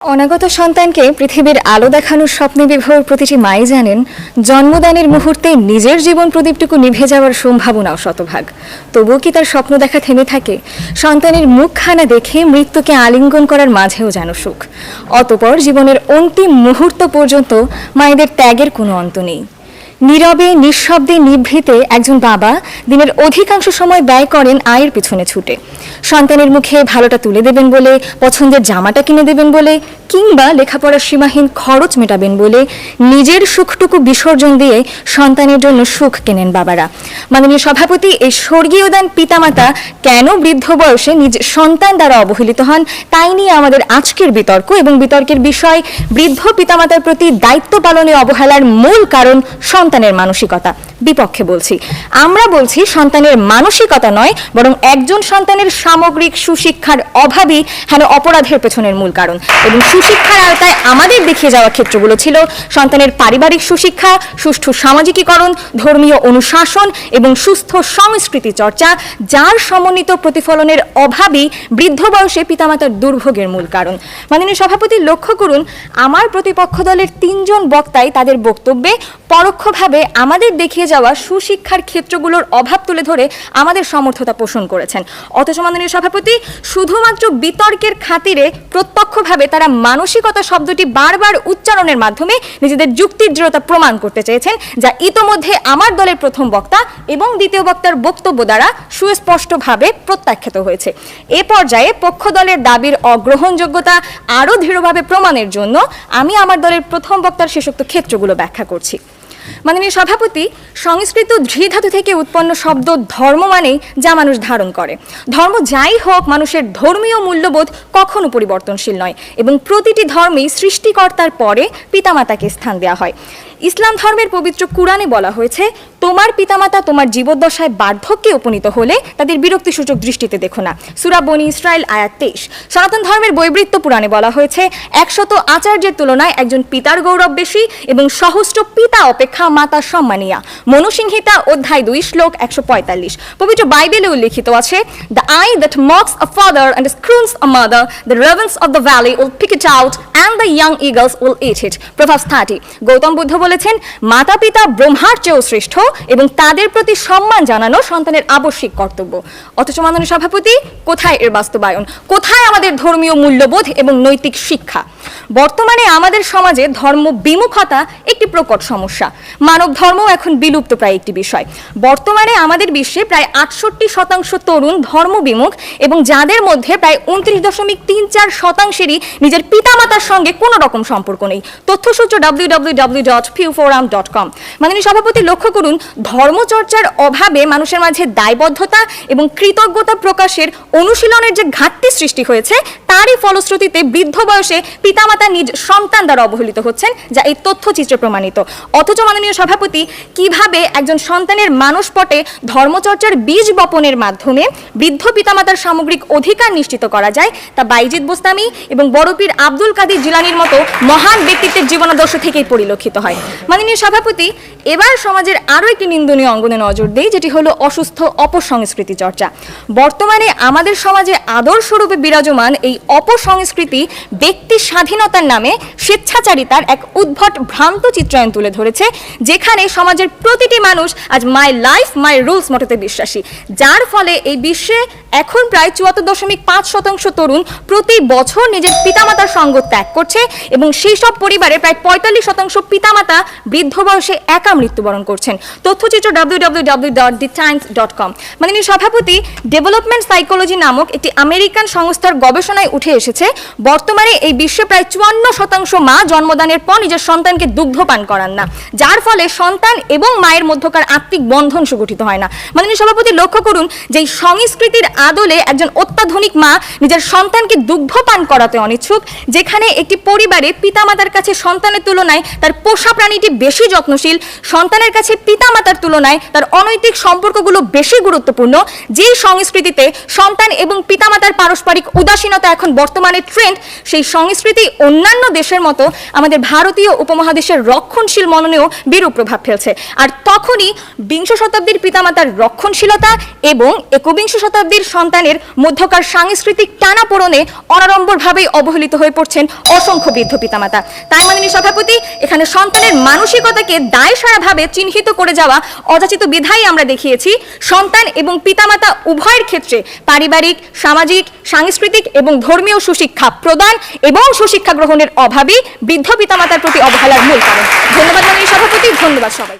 অনাগত সন্তানকে পৃথিবীর আলো দেখানোর স্বপ্নে বিভোর প্রতিটি মাই জানেন জন্মদানের মুহূর্তে নিজের জীবন প্রদীপটুকু নিভে যাওয়ার সম্ভাবনাও শতভাগ। তবুও কি তার স্বপ্ন দেখা থেমে থাকে? সন্তানের মুখখানা দেখে মৃত্যুকে আলিঙ্গন করার মাঝেও যেন সুখ। অতঃপর জীবনের অন্তিম মুহূর্ত পর্যন্ত মায়েদের ত্যাগের কোনো অন্ত নেই। নীরবে নিঃশব্দে নিভৃতে একজন বাবা দিনের অধিকাংশ সময় ব্যয় করেন আয়ের পিছনে ছুটে। সন্তানের মুখে ভালোটা তুলে দেবেন বলে, পছন্দের জামাটা কিনে দেবেন বলে, কিংবা লেখাপড়ার সীমাহীন খরচ মেটাবেন বলে নিজের সুখটুকু বিসর্জন দিয়ে সন্তানের জন্য সুখ কেনেন বাবারা। মাননীয় সভাপতি, এই স্বর্গীয় দান পিতামাতা কেন বৃদ্ধ বয়সে নিজ সন্তান দ্বারা অবহেলিত হন, তাই নিয়ে আমাদের আজকের বিতর্ক। এবং বিতর্কের বিষয় বৃদ্ধ পিতামাতার প্রতি দায়িত্ব পালনে অবহেলার মূল কারণ সন্তানের মানসিকতা। বিপক্ষে বলছি, আমরা বলছি সন্তানের মানসিকতা নয়, বরং একজন সন্তানের সামগ্রিক সুশিক্ষার অভাবই হেন অপরাধের পেছনের মূল কারণ। এবং সুশিক্ষার আওতায় আমাদের দেখিয়ে যাওয়া ক্ষেত্রগুলো ছিল সন্তানের পারিবারিক সুশিক্ষা, সুষ্ঠু সামাজিকীকরণ, ধর্মীয় অনুশাসন এবং সুস্থ সংস্কৃতি চর্চা, যার সমন্বিত প্রতিফলনের অভাবই বৃদ্ধ বয়সে পিতামাতার দুর্ভোগের মূল কারণ। মাননীয় সভাপতি, লক্ষ্য করুন, আমার প্রতিপক্ষ দলের 3 জন বক্তাই তাদের বক্তব্যে পরোক্ষভাবে আমাদের দেখিয়ে যাওয়া সুশিক্ষার ক্ষেত্রগুলোর অভাব তুলে ধরে আমাদের সমর্থতা পোষণ করেছেন। অথচ মাননীয় সভাপতি, শুধুমাত্র বিতর্কের খাতিরে প্রত্যক্ষভাবে তারা মানসিকতা শব্দটি বারবার উচ্চারণের মাধ্যমে নিজেদের যুক্তির দৃঢ়তা প্রমাণ করতে চেয়েছেন, যা ইতোমধ্যে আমার দলের প্রথম বক্তা এবং দ্বিতীয় বক্তার বক্তব্য দ্বারা সুস্পষ্টভাবে প্রত্যাখ্যাত হয়েছে। এ পর্যায়ে পক্ষ দলের দাবির অগ্রহণযোগ্যতা আরও দৃঢ়ভাবে প্রমাণের জন্য আমি আমার দলের প্রথম বক্তার শেষোক্ত ক্ষেত্রগুলো ব্যাখ্যা করছি। মাননীয় সভাপতি, সংস্কৃত ধৃধাতু থেকে উৎপন্ন শব্দ ধর্ম মানেই যা মানুষ ধারণ করে। ধর্ম যাই হোক, মানুষের ধর্মীয় মূল্যবোধ কখনো পরিবর্তনশীল নয় এবং প্রতিটি ধর্মেই সৃষ্টিকর্তার পরে পিতামাতাকে স্থান দেওয়া হয়। ইসলাম ধর্মের পবিত্র কুরআনে বলা হয়েছে, তোমার পিতামাতা তোমার জীবদ্দশায় বার্ধক্যে উপনীত হলে তাদের বিরক্তিসূচক দৃষ্টিতে দেখো না। সূরা বনী ইসরাইল আয়াত 23। সনাতন ধর্মের বৈবৃত্ত পুরাণে বলা হয়েছে, 100 আচার্যের তুলনায় একজন পিতার গৌরব বেশি এবং সহস্র পিতা অপেক্ষা মাতা সম্মানীয়া। মনুসংহিতা অধ্যায় 2 শ্লোক 145। পবিত্র বাইবেলে উল্লেখিত আছে, the eye that mocks a father and scorns a mother, the ravens of the valley will pick it out and the young eagles will eat it. Proverbs 30। Gautam Buddha বলেছেন, মাতা পিতা ব্রহ্মার চেয়েও শ্রেষ্ঠ এবং তাদের প্রতি সম্মান জানানো সন্তানের আবশ্যিক কর্তব্য। অথচ মাননীয় সভাপতি, কোথায় এর বাস্তবায়ন? কোথায় আমাদের ধর্মীয় মূল্যবোধ এবং নৈতিক শিক্ষা? বর্তমানে আমাদের সমাজে ধর্ম বিমুখতা একটি প্রকট সমস্যা। মানব ধর্ম এখন বিলুপ্ত প্রায় একটি বিষয়। বর্তমানে আমাদের বিশ্বে প্রায় 68% তরুণ ধর্ম বিমুখ এবং যাদের মধ্যে প্রায় 29.34%-এরই নিজের পিতামাতার সঙ্গে কোনো রকম সম্পর্ক নেই। তথ্যসূত্র www.pewforum.com। মাননীয় সভাপতি, লক্ষ্য করুন, ধর্মচর্চার অভাবে মানুষের মাঝে দায়বদ্ধতা এবং কৃতজ্ঞতা প্রকাশের অনুশীলনের যে ঘাটতি সৃষ্টি হয়েছে, তারই ফলশ্রুতিতে বৃদ্ধ বয়সে পিতামাতা নিজ সন্তান দ্বারা অবহেলিত হচ্ছেন, যা এই তথ্যচিত্রে প্রমাণিত। অথচ মাননীয় সভাপতি, কিভাবে একজন সন্তানের মানসপটে ধর্মচর্চার বীজ বপনের মাধ্যমে বৃদ্ধ পিতামাতার সামগ্রিক অধিকার নিশ্চিত করা যায়, তা বাইজিদ বোস্তামি এবং বড় পীর আব্দুল কাদির জিলানীর মতো মহান ব্যক্তিত্বের জীবনাদর্শ থেকেই পরিলক্ষিত হয়। মাননীয় সভাপতি, এবার সমাজের আরও একটি নিন্দনীয় অঙ্গনে নজর দেই, যেটি হলো অসুস্থ অপসংস্কৃতি চর্চা। বর্তমানে আমাদের সমাজে আদর্শরূপে বিরাজমান এই অপসংস্কৃতি ব্যক্তি স্বাধীনতার নামে স্বেচ্ছাচারিতার এক উদ্ভট ভ্রান্ত চিত্রায়ন তুলে ধরেছে, যেখানে সমাজের প্রতিটি মানুষ আজ মাই লাইফ মাই রুলস মটোতে বিশ্বাসী, যার ফলে এই বিশ্বে এখন প্রায় 74.5% তরুণ প্রতি বছর নিজের পিতামাতার সঙ্গ ত্যাগ করছে এবং সেই সব পরিবারে প্রায় 45% পিতামাতা বৃদ্ধ বয়সে একা মৃত্যুবরণ করছেন। তথ্যচিত্র www.thetimes.com। মাননীয় সভাপতি, ডেভেলপমেন্ট সাইকোলজি নামক একটি আমেরিকান সংস্থার গবেষণায় উঠে এসেছে, বর্তমানে এই বিশ্বে প্রায় 54% মা জন্মদানের পর নিজের সন্তানকে দুগ্ধপান করান না, যার ফলে সন্তান এবং মায়ের মধ্যকার আত্মিক বন্ধন সুগঠিত হয় না। মাননীয় সভাপতি, লক্ষ্য করুন, যে সংস্কৃতির আদলে একজন অত্যাধুনিক মা নিজের সন্তানকে দুগ্ধপান করাতে অনিচ্ছুক, যেখানে একটি পরিবারে পিতামাতার কাছে সন্তানের তুলনায় তার পোষা প্রাণীটি বেশি যত্নশীল, সন্তানের কাছে পিতা পিতামাতার তুলনায় তার অনৈতিক সম্পর্কগুলো বেশি গুরুত্বপূর্ণ, যে সংস্কৃতিতে সন্তান এবং পিতামাতার পারস্পরিক উদাসীনতা এখন বর্তমানে ট্রেন্ড, সেই সংস্কৃতি অন্যান্য দেশের মতো আমাদের ভারতীয় উপমহাদেশের রক্ষণশীল মননেও বিরূপ প্রভাব ফেলছে। আর তখনই বিংশ শতাব্দীর পিতামাতার রক্ষণশীলতা এবং একবিংশ শতাব্দীর সন্তানের মধ্যকার সাংস্কৃতিক টানাপোড়েনে অনাড়ম্বরভাবেই অবহেলিত হয়ে পড়ছেন অসংখ্য বৃদ্ধ পিতামাতা। তাই মাননীয় সভাপতি, এখানে সন্তানের মানসিকতাকে দায়সারাভাবে চিহ্নিত করে যাওয়া অযাচিত বিধায় আমরা দেখিয়েছি সন্তান এবং পিতামাতা উভয়ের ক্ষেত্রে পারিবারিক, সামাজিক, সাংস্কৃতিক এবং ধর্মীয় সুশিক্ষা প্রদান এবং সুশিক্ষা গ্রহণের অভাবই বৃদ্ধ পিতামাতার প্রতি অবহেলার মূল কারণ। ধন্যবাদ মাননীয় সভাপতি, ধন্যবাদ সবাই।